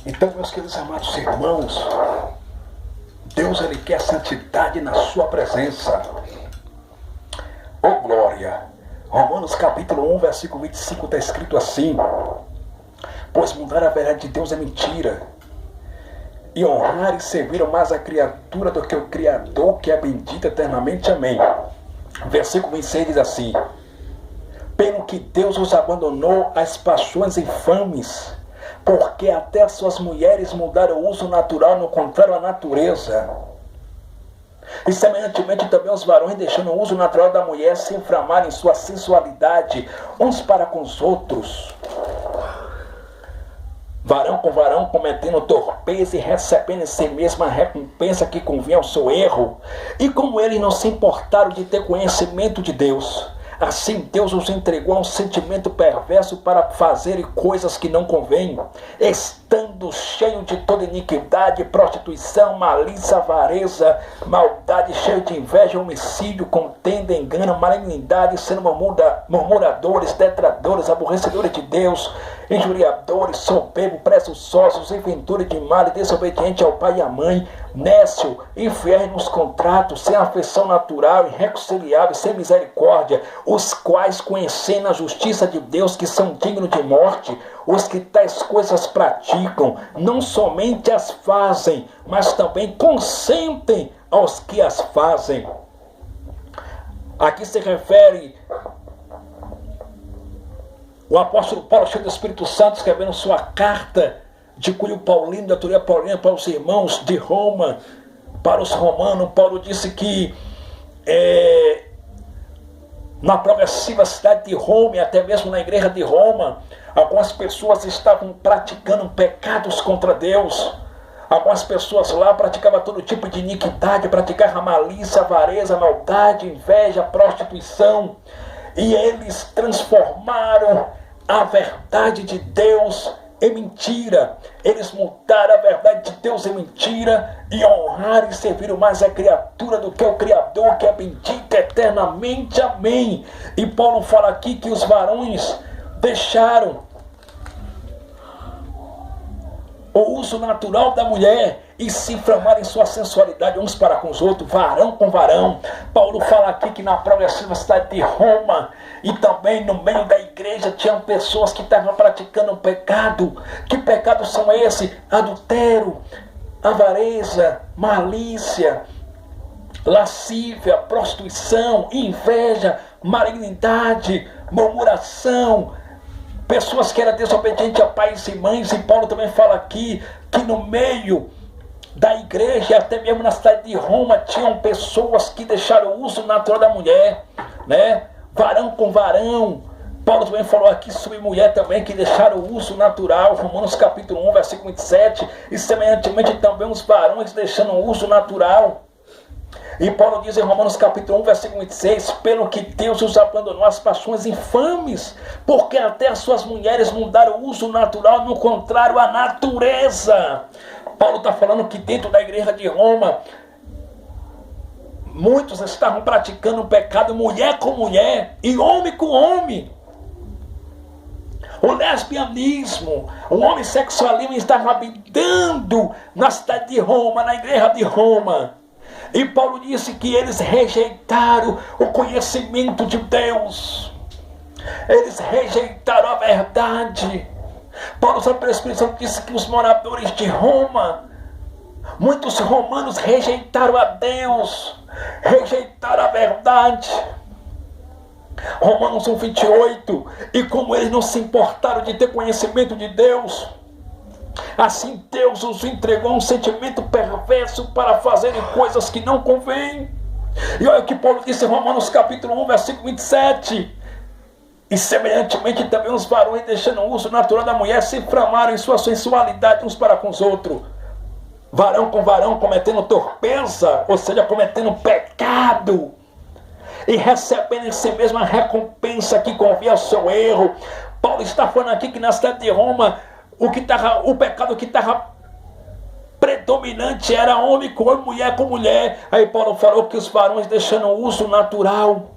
Então, meus queridos amados irmãos, Deus, Ele quer santidade na sua presença. Oh glória! Romanos capítulo 1, versículo 25 está escrito assim: pois mudar a verdade de Deus é mentira, e honrar e servir mais a criatura do que o Criador, que é bendito eternamente. Amém. Versículo 26 diz assim: pelo que Deus os abandonou às paixões infames, porque até as suas mulheres mudaram o uso natural, no contrário à natureza. E semelhantemente também os varões, deixando o uso natural da mulher, se inflamarem em sua sensualidade uns para com os outros. Varão com varão, cometendo torpeza e recebendo em si mesmo a recompensa que convinha ao seu erro. E como eles não se importaram de ter conhecimento de Deus, assim Deus os entregou a um sentimento perverso para fazerem coisas que não convêm, estando cheio de toda iniquidade, prostituição, malícia, avareza, maldade, cheio de inveja, homicídio, contenda, engano, malignidade, sendo murmuradores, detratores, aborrecedores de Deus, injuriadores, soberbos, presunçosos, inventores de mal e desobediente ao pai e à mãe, nécio, infiel nos contratos, sem afeição natural, irreconciliável, sem misericórdia, os quais, conhecendo a justiça de Deus, que são dignos de morte, os que tais coisas praticam, não somente as fazem, mas também consentem aos que as fazem. Aqui se refere o apóstolo Paulo, cheio do Espírito Santo, escrevendo sua carta de cunho paulino, da autoria paulina, para os irmãos de Roma, para os romanos. Paulo disse que na progressiva cidade de Roma, e até mesmo na igreja de Roma, algumas pessoas estavam praticando pecados contra Deus. Algumas pessoas lá praticavam todo tipo de iniquidade, praticavam malícia, avareza, maldade, inveja, prostituição. E eles transformaram a verdade de Deus em mentira. Eles mudaram a verdade de Deus em mentira e honraram e serviram mais a criatura do que o Criador, que é bendito eternamente. Amém. E Paulo fala aqui que os varões deixaram o uso natural da mulher e se inflamaram em sua sensualidade uns para com os outros, varão com varão. Paulo fala aqui que na progressiva cidade de Roma e também no meio da igreja tinham pessoas que estavam praticando pecado. Que pecados são esses? Adultério, avareza, malícia, lascívia, prostituição, inveja, malignidade, murmuração. Pessoas que eram desobedientes a pais e mães. E Paulo também fala aqui que no meio da igreja, até mesmo na cidade de Roma, tinham pessoas que deixaram o uso natural da mulher, né? Varão com varão. Paulo também falou aqui sobre mulher também, que deixaram o uso natural. Romanos capítulo 1, versículo 27. E semelhantemente também os varões deixando o uso natural. E Paulo diz em Romanos capítulo 1, versículo 26, pelo que Deus os abandonou às paixões infames, porque até as suas mulheres mudaram o uso natural, no contrário à natureza. Paulo está falando que dentro da igreja de Roma, muitos estavam praticando o pecado, mulher com mulher e homem com homem. O lesbianismo, o homossexualismo estava habitando na cidade de Roma, na igreja de Roma. E Paulo disse que eles rejeitaram o conhecimento de Deus. Eles rejeitaram a verdade. Paulo, pelo Espírito Santo, disse que os moradores de Roma, muitos romanos rejeitaram a Deus, rejeitaram a verdade. Romanos 1, 28. E como eles não se importaram de ter conhecimento de Deus, assim Deus os entregou a um sentimento perverso para fazerem coisas que não convêm. E olha o que Paulo disse em Romanos capítulo 1, versículo 27. E semelhantemente também os varões, deixando o uso natural da mulher, se inflamaram em sua sensualidade uns para com os outros. Varão com varão, cometendo torpeza, ou seja, cometendo pecado, e recebendo em si mesmo a recompensa que convinha ao seu erro. Paulo está falando aqui que na cidade de Roma, o pecado que estava predominante era homem com homem, mulher com mulher. Aí Paulo falou que os varões, deixando o uso natural,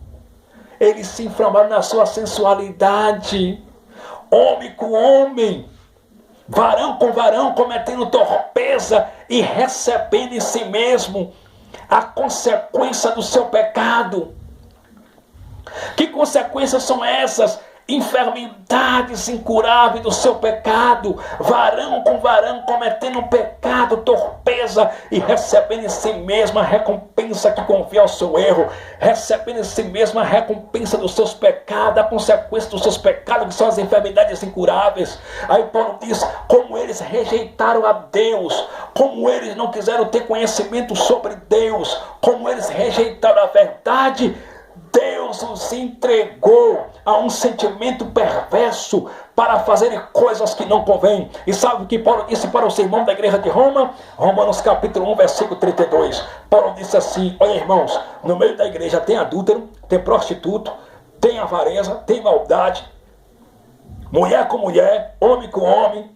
eles se inflamaram na sua sensualidade, homem com homem. varão com varão, cometendo torpeza e recebendo em si mesmo a consequência do seu pecado. Que consequências são essas? Enfermidades incuráveis do seu pecado, varão com varão, cometendo um pecado, torpeza e recebendo em si mesmo a recompensa que convém ao seu erro, recebendo em si mesmo a recompensa dos seus pecados, a consequência dos seus pecados, que são as enfermidades incuráveis. Aí Paulo diz, como eles rejeitaram a Deus, como eles não quiseram ter conhecimento sobre Deus, como eles rejeitaram a verdade, Deus os entregou a um sentimento perverso para fazerem coisas que não convêm. E sabe o que Paulo disse para os irmãos da igreja de Roma? Romanos capítulo 1, versículo 32. Paulo disse assim, olha irmãos, no meio da igreja tem adúltero, tem prostituto, tem avareza, tem maldade, mulher com mulher, homem com homem,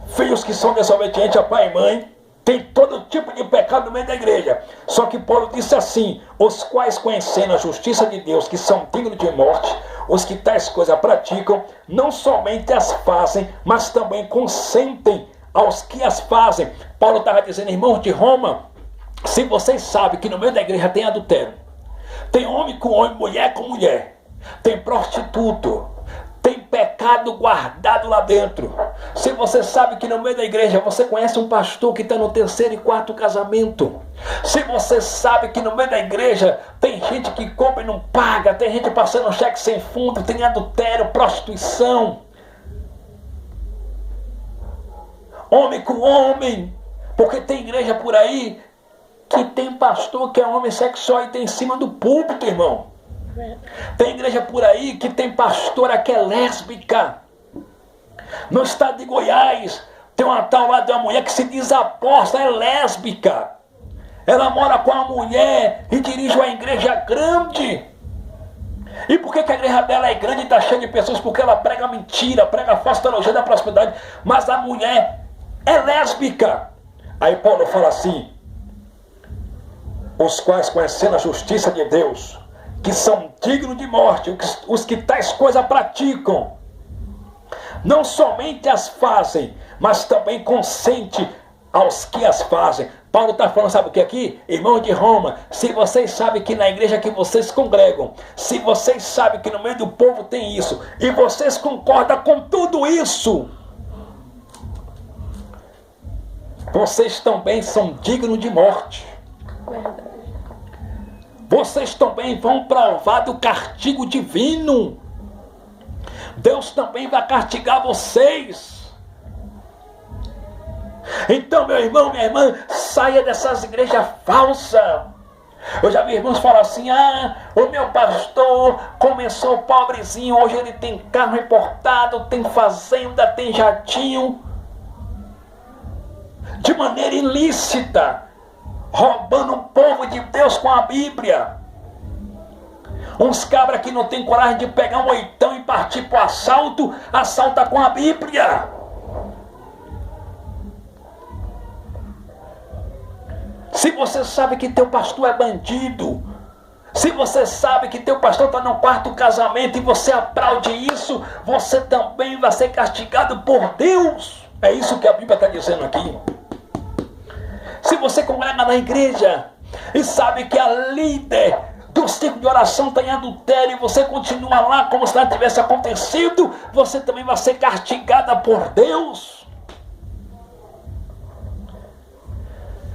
filhos que são desobedientes a pai e mãe. Tem todo tipo de pecado no meio da igreja. Só que Paulo disse assim, os quais conhecendo a justiça de Deus, que são dignos de morte, os que tais coisas praticam, não somente as fazem, mas também consentem aos que as fazem. Paulo estava dizendo, irmãos de Roma, se vocês sabem que no meio da igreja tem adultério, tem homem com homem, mulher com mulher, tem prostituto, tem pecado guardado lá dentro. Se você sabe que no meio da igreja você conhece um pastor que está no 3º e 4º casamento. Se você sabe que no meio da igreja tem gente que compra e não paga, tem gente passando cheque sem fundo, tem adultério, prostituição. Homem com homem. Porque tem igreja por aí que tem pastor que é homossexual e tem em cima do púlpito, irmão. Tem igreja por aí que tem pastora que é lésbica. No estado de Goiás tem uma tal lá de uma mulher que se diz apóstola, é lésbica. Ela mora com a mulher e dirige uma igreja grande. E por que a igreja dela é grande e está cheia de pessoas? Porque ela prega mentira, prega falsa teologia da prosperidade. Mas a mulher é lésbica. Aí Paulo fala assim, os quais conhecendo a justiça de Deus, que são dignos de morte, os que tais coisas praticam, não somente as fazem, mas também consente aos que as fazem. Paulo está falando, sabe o que aqui? Irmão de Roma, se vocês sabem que na igreja que vocês congregam, se vocês sabem que no meio do povo tem isso, e vocês concordam com tudo isso, vocês também são dignos de morte. Verdade. Vocês também vão provar do castigo divino. Deus também vai castigar vocês. Então, meu irmão, minha irmã, saia dessas igrejas falsas. Eu já vi irmãos falar assim, o meu pastor começou pobrezinho, hoje ele tem carro importado, tem fazenda, tem jatinho. De maneira ilícita, roubando o povo de Deus com a Bíblia. Uns cabras que não tem coragem de pegar um oitão e partir para o assalto, assalta com a Bíblia. Se você sabe que teu pastor é bandido, se você sabe que teu pastor está no 4º casamento e você aplaude isso, você também vai ser castigado por Deus. É isso que a Bíblia está dizendo aqui. Se você congrega na igreja e sabe que a líder do círculo de oração está em adultério e você continua lá como se nada tivesse acontecido, você também vai ser castigada por Deus.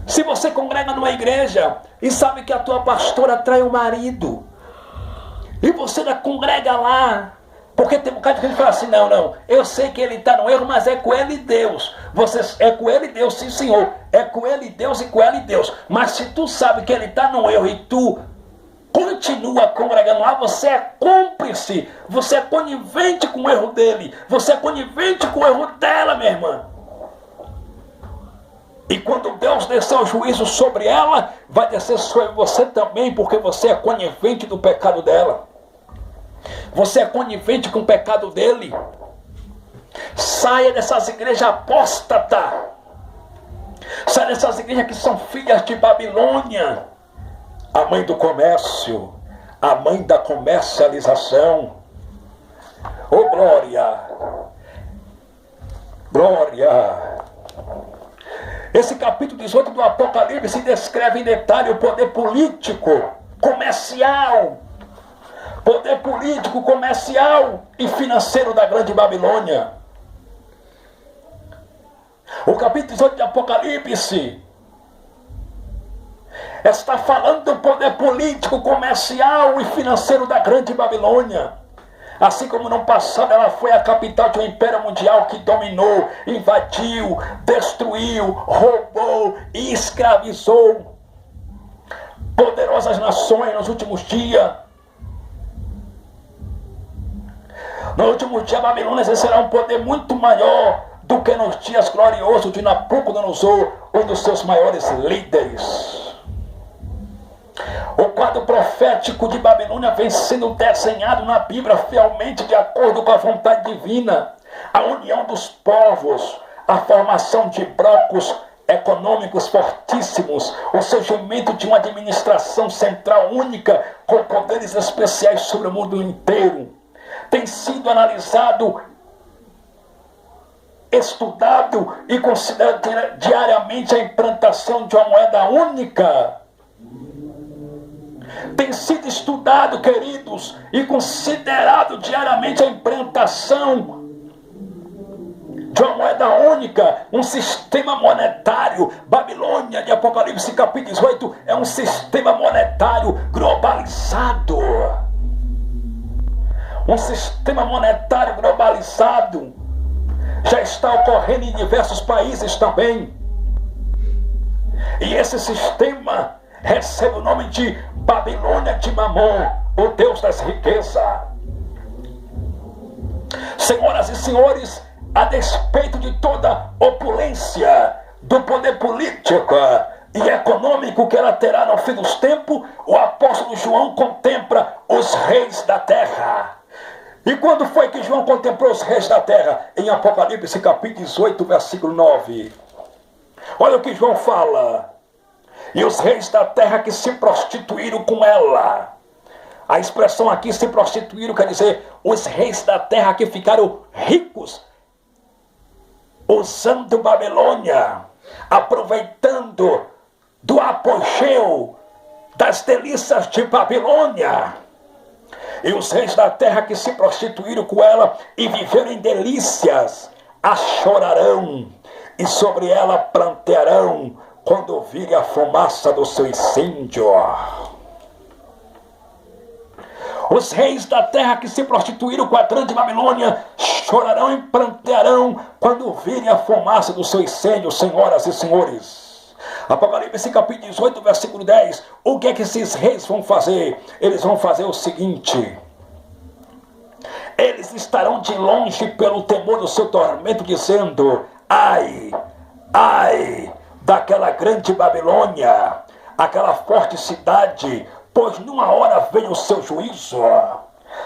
Se você congrega numa igreja e sabe que a tua pastora trai o marido, e você ainda congrega lá, porque tem um bocado de gente que fala assim, não, eu sei que ele está no erro, mas é com ele e Deus. É com ele e Deus, sim senhor, é com ele e Deus e com ele e Deus. Mas se tu sabe que ele está no erro e tu continua congregando lá, você é cúmplice, você é conivente com o erro dele, você é conivente com o erro dela, minha irmã. E quando Deus descer o juízo sobre ela, vai descer sobre você também, porque você é conivente do pecado dela. Você é conivente com o pecado dele. Saia dessas igrejas apóstatas. Saia dessas igrejas que são filhas de Babilônia. A mãe do comércio, a mãe da comercialização. Ô glória! Glória! Esse capítulo 18 do Apocalipse descreve em detalhe o poder político, comercial, e financeiro da grande Babilônia. O capítulo 18 de Apocalipse está falando do poder político, comercial e financeiro da grande Babilônia. Assim como no passado ela foi a capital de um império mundial que dominou, invadiu, destruiu, roubou e escravizou poderosas nações nos últimos dias. No último dia, a Babilônia exercerá um poder muito maior do que nos dias gloriosos de Nabucodonosor, um dos seus maiores líderes. O quadro profético de Babilônia vem sendo desenhado na Bíblia fielmente de acordo com a vontade divina. A união dos povos, a formação de blocos econômicos fortíssimos, o surgimento de uma administração central única com poderes especiais sobre o mundo inteiro. Tem sido analisado, estudado e considerado diariamente a implantação de uma moeda única. Tem sido estudado, queridos, e considerado diariamente a implantação de uma moeda única, um sistema monetário. Babilônia, de Apocalipse capítulo 18, é um sistema monetário globalizado. Um sistema monetário globalizado já está ocorrendo em diversos países também. E esse sistema recebe o nome de Babilônia de Mamon, o Deus das riquezas. Senhoras e senhores, a despeito de toda opulência do poder político e econômico que ela terá no fim dos tempos, o apóstolo João contempla os reis da terra. E quando foi que João contemplou os reis da terra? Em Apocalipse capítulo 18, versículo 9. Olha o que João fala. E os reis da terra que se prostituíram com ela. A expressão aqui, se prostituíram, quer dizer, os reis da terra que ficaram ricos, usando Babilônia, aproveitando do apogeu das delícias de Babilônia. E os reis da terra que se prostituíram com ela e viveram em delícias, a chorarão, e sobre ela plantearão quando ouvirem a fumaça do seu incêndio. Os reis da terra que se prostituíram com a grande Babilônia chorarão e plantearão quando ouvirem a fumaça do seu incêndio, senhoras e senhores. Apocalipse capítulo 18, versículo 10. O que é que esses reis vão fazer? Eles vão fazer o seguinte: eles estarão de longe pelo temor do seu tormento, dizendo: ai, ai daquela grande Babilônia, aquela forte cidade, pois numa hora veio o seu juízo.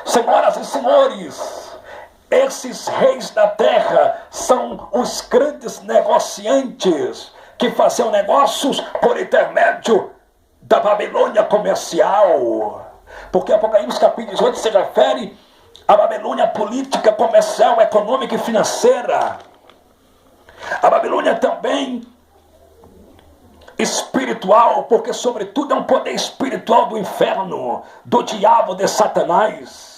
Senhoras e senhores, esses reis da terra são os grandes negociantes que faziam negócios por intermédio da Babilônia comercial. Porque Apocalipse capítulo 18 se refere à Babilônia política, comercial, econômica e financeira. A Babilônia também espiritual, porque sobretudo é um poder espiritual do inferno, do diabo, de Satanás.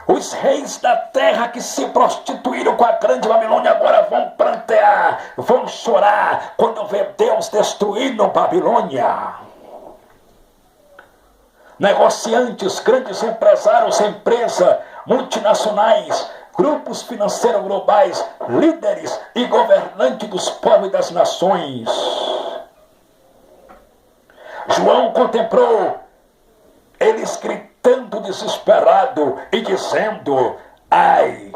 Os reis da terra que se prostituíram com a grande Babilônia agora vão prantear, vão chorar quando ver Deus destruindo Babilônia. Negociantes, grandes empresários, empresas multinacionais, grupos financeiros globais, líderes e governantes dos povos e das nações. João contemplou eles gritando desesperado e dizendo: ai,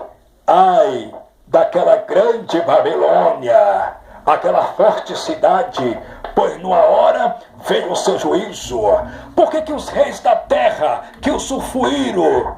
ai daquela grande Babilônia, aquela forte cidade, pois numa hora veio o seu juízo. Por que os reis da terra que usufruíram,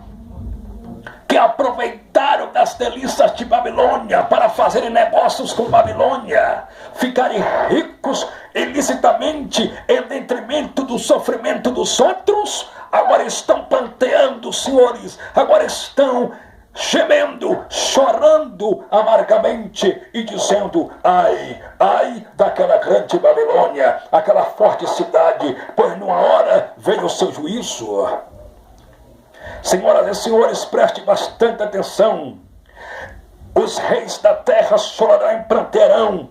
que aproveitaram das delícias de Babilônia para fazerem negócios com Babilônia, ficarem ricos ilicitamente em detrimento do sofrimento dos outros, agora estão planteando, senhores, agora estão gemendo, chorando amargamente e dizendo: ai, ai daquela grande Babilônia, aquela forte cidade, pois numa hora veio o seu juízo. Senhoras e senhores, preste bastante atenção. Os reis da terra chorarão e prantearão.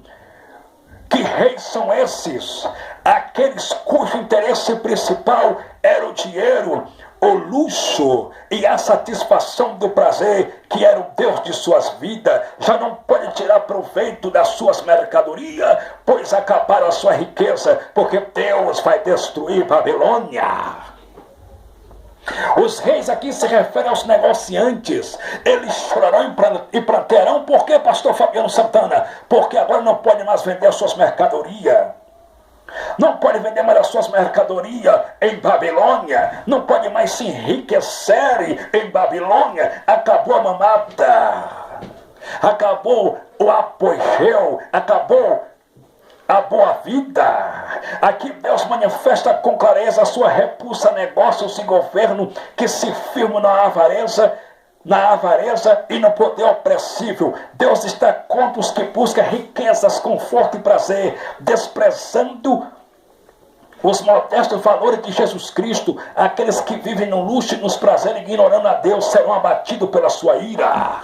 Que reis são esses? Aqueles cujo interesse principal era o dinheiro, o luxo e a satisfação do prazer, que era o Deus de suas vidas. Já não pode tirar proveito das suas mercadorias, pois acabaram a sua riqueza, porque Deus vai destruir Babilônia. Os reis aqui se referem aos negociantes. Eles chorarão e prantearão. Por quê, pastor Fabiano Santana? Porque agora não pode mais vender as suas mercadorias. Não pode vender mais as suas mercadorias em Babilônia. Não pode mais se enriquecer em Babilônia. Acabou a mamata. Acabou o apogeu. Acabou a boa vida. Aqui Deus manifesta com clareza a sua repulsa a negócios e governo que se firmam na avareza e no poder opressivo. Deus está contra os que buscam riquezas, conforto e prazer, desprezando os modestos valores de Jesus Cristo. Aqueles que vivem no luxo e nos prazeres, ignorando a Deus, serão abatidos pela sua ira.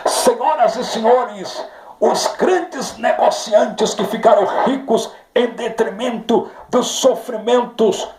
Senhoras e senhores, os grandes negociantes que ficaram ricos em detrimento dos sofrimentos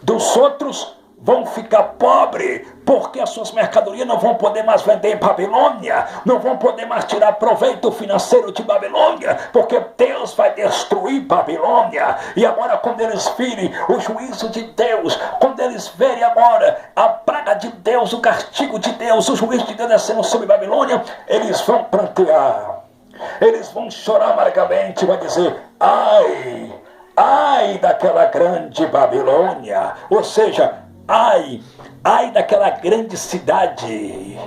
dos outros vão ficar pobres, porque as suas mercadorias não vão poder mais vender em Babilônia, não vão poder mais tirar proveito financeiro de Babilônia, porque Deus vai destruir Babilônia. E agora, quando eles virem o juízo de Deus, quando eles verem agora a praga de Deus, o castigo de Deus, o juízo de Deus descendo sobre Babilônia, eles vão prantear, eles vão chorar amargamente, vai dizer: ai, ai daquela grande Babilônia. Ou seja, ai, ai daquela grande cidade.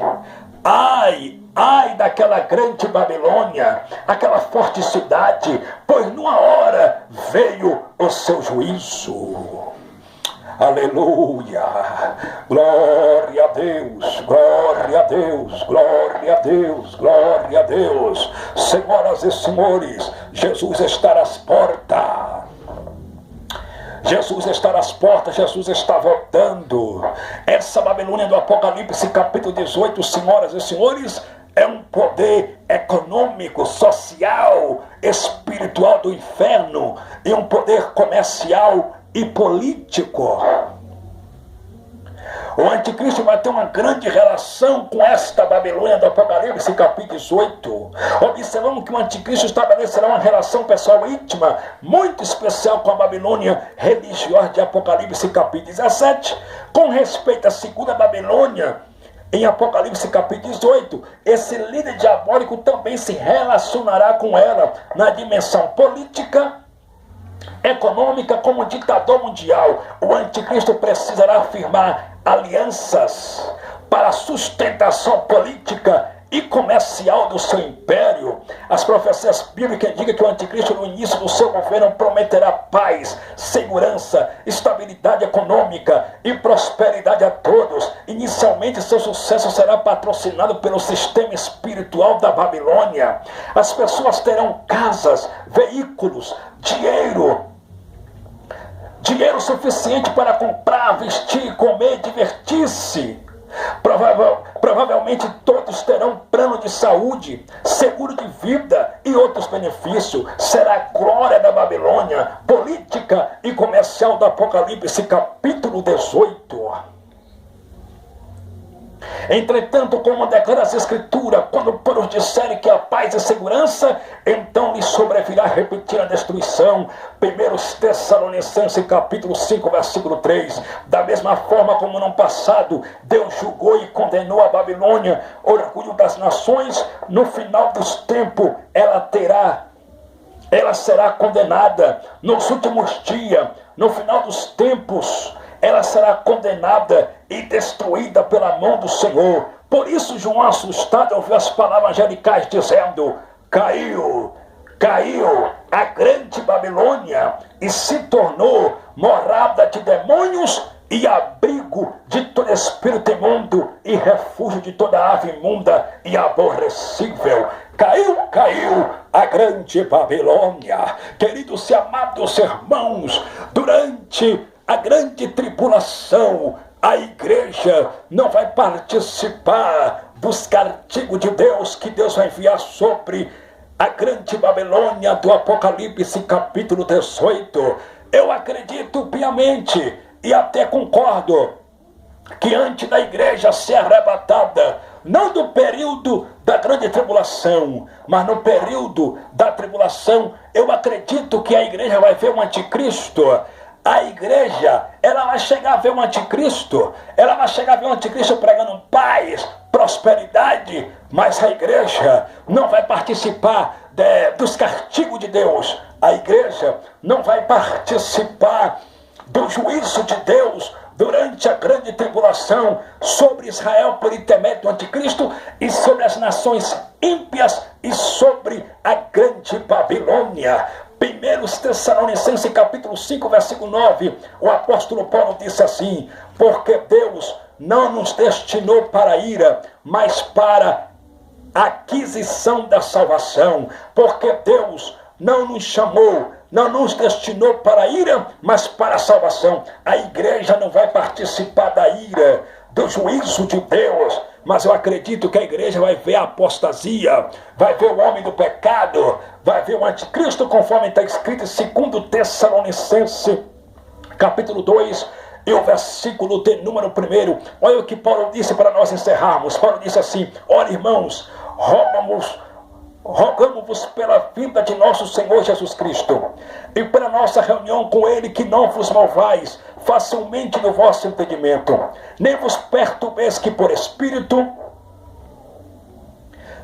Ai, ai daquela grande Babilônia, aquela forte cidade, pois numa hora veio o seu juízo. Aleluia, glória a Deus, glória a Deus, glória a Deus, glória a Deus. Senhoras e senhores, Jesus está às portas. Jesus está às portas, Jesus está voltando. Essa Babilônia do Apocalipse, capítulo 18, senhoras e senhores, é um poder econômico, social, espiritual do inferno, e um poder comercial e político. O anticristo vai ter uma grande relação com esta Babilônia do Apocalipse, capítulo 18. Observamos que o anticristo estabelecerá uma relação pessoal íntima, muito especial com a Babilônia religiosa de Apocalipse, capítulo 17. Com respeito à segunda Babilônia, em Apocalipse, capítulo 18, esse líder diabólico também se relacionará com ela na dimensão política, econômica, como ditador mundial. O anticristo precisará afirmar alianças para a sustentação política e comercial do seu império. As profecias bíblicas indicam que o anticristo, no início do seu governo, prometerá paz, segurança, estabilidade econômica e prosperidade a todos. Inicialmente, seu sucesso será patrocinado pelo sistema espiritual da Babilônia. As pessoas terão casas, veículos, dinheiro suficiente para comprar, vestir, comer, divertir-se. Provavelmente todos terão plano de saúde, seguro de vida e outros benefícios. Será a glória da Babilônia, política e comercial do Apocalipse, capítulo 18. Entretanto, como declara as Escrituras, quando por disserem que a paz e segurança, então lhes sobrevirá repetir a destruição. 1 Tessalonicenses capítulo 5, versículo 3. Da mesma forma como no passado Deus julgou e condenou a Babilônia, orgulho das nações, no final dos tempos ela será condenada. Nos últimos dias, no final dos tempos, ela será condenada e destruída pela mão do Senhor. Por isso João, assustado, ouviu as palavras angelicais dizendo: caiu a grande Babilônia e se tornou morada de demônios e abrigo de todo espírito imundo e refúgio de toda ave imunda e aborrecível. Caiu a grande Babilônia. Queridos e amados irmãos, durante a grande tribulação, a igreja não vai participar dos castigos de Deus que Deus vai enviar sobre a grande Babilônia do Apocalipse capítulo 18. Eu acredito piamente e até concordo que antes da igreja ser arrebatada, não do período da grande tribulação, mas no período da tribulação, eu acredito que a igreja vai ver um anticristo. A igreja, ela vai chegar a ver um anticristo, ela vai chegar a ver um anticristo pregando paz, prosperidade, mas a igreja não vai participar dos castigos de Deus. A igreja não vai participar do juízo de Deus durante a grande tribulação sobre Israel por intermédio do anticristo e sobre as nações ímpias e sobre a grande Babilônia. 1 Tessalonicenses capítulo 5, versículo 9, o apóstolo Paulo disse assim: porque Deus não nos destinou para a ira, mas para a aquisição da salvação. Porque Deus não nos chamou, não nos destinou para a ira, mas para a salvação. A igreja não vai participar da ira, do juízo de Deus, mas eu acredito que a igreja vai ver a apostasia, vai ver o homem do pecado, vai ver o anticristo, conforme está escrito em 2 Tessalonicenses capítulo 2 e o versículo de número 1. Olha o que Paulo disse para nós encerrarmos. Paulo disse assim: olha, irmãos, rogamos-vos pela vinda de nosso Senhor Jesus Cristo e pela nossa reunião com Ele, que não vos movais facilmente no vosso entendimento, nem vos perturbeis que por espírito,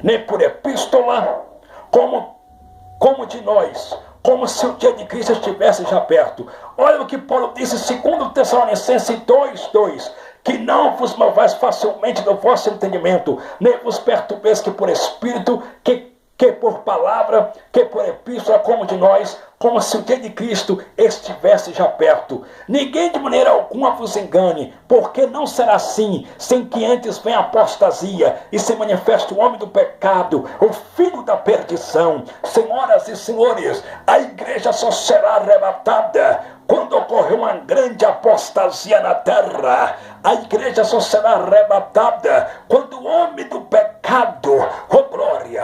nem por epístola, como de nós, como se o dia de Cristo estivesse já perto. Olha o que Paulo disse em 2 Tessalonicenses 2:2, que não vos movais facilmente do vosso entendimento, nem vos perturbeis que por espírito, que por palavra, que por epístola, como de nós, como se o dia de Cristo estivesse já perto. Ninguém de maneira alguma vos engane, porque não será assim, sem que antes venha a apostasia e se manifeste o homem do pecado, o filho da perdição. Senhoras e senhores, a igreja só será arrebatada quando ocorrer uma grande apostasia na terra. A igreja só será arrebatada quando o homem do pecado, oh glória,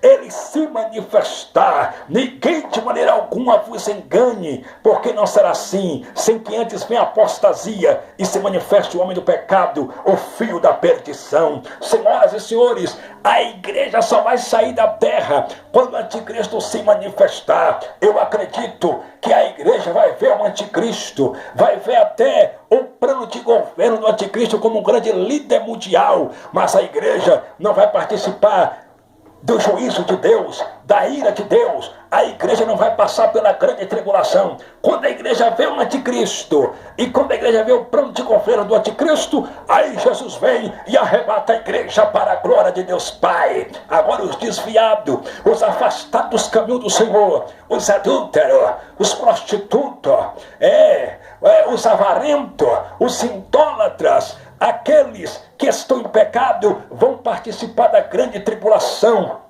ele se manifestar. Ninguém de maneira alguma vos engane, porque não será assim, sem que antes venha a apostasia e se manifeste o homem do pecado, o filho da perdição. Senhoras e senhores, a igreja só vai sair da terra quando o anticristo se manifestar. Eu acredito que a igreja vai ver o anticristo, vai ver até o plano de governo do anticristo como um grande líder mundial, mas a igreja não vai participar do juízo de Deus, da ira de Deus. A igreja não vai passar pela grande tribulação. Quando a igreja vê o anticristo e quando a igreja vê o plano de governo do anticristo, aí Jesus vem e arrebata a igreja para a glória de Deus Pai. Agora os desviados, os afastados dos caminhos do Senhor, os adúlteros, os prostitutos, os avarentos, os idólatras, aqueles que estão em pecado vão participar da grande tribulação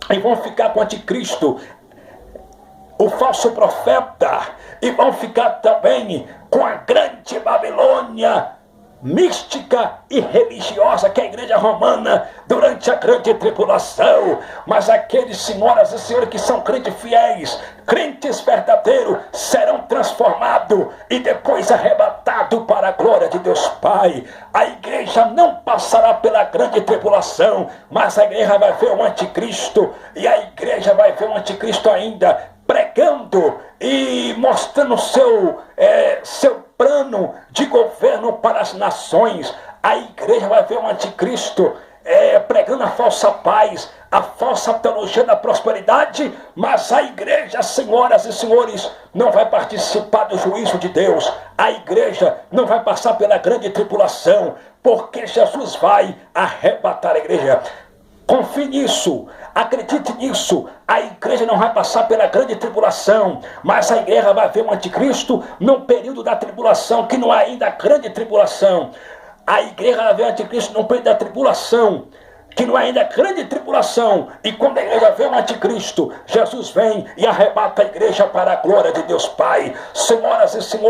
e vão ficar com o anticristo, o falso profeta, e vão ficar também com a grande Babilônia mística e religiosa, que é a igreja romana, durante a grande tribulação. Mas aqueles, senhoras e senhores, que são crentes fiéis, crentes verdadeiros, serão transformados e depois arrebatados para a glória de Deus Pai. A igreja não passará pela grande tribulação, mas a igreja vai ver o anticristo, e a igreja vai ver o anticristo ainda pregando e mostrando seu plano de governo para as nações. A igreja vai ver o anticristo pregando a falsa paz, a falsa teologia da prosperidade, mas a igreja, senhoras e senhores, não vai participar do juízo de Deus. A igreja não vai passar pela grande tribulação, porque Jesus vai arrebatar a igreja. Confie nisso, acredite nisso. A igreja não vai passar pela grande tribulação, mas a igreja vai ver um anticristo num período da tribulação, que não é ainda a grande tribulação. A igreja vai ver o anticristo num período da tribulação, que não é ainda a grande tribulação. E quando a igreja vê o anticristo, Jesus vem e arrebata a igreja para a glória de Deus Pai. Senhoras e senhores,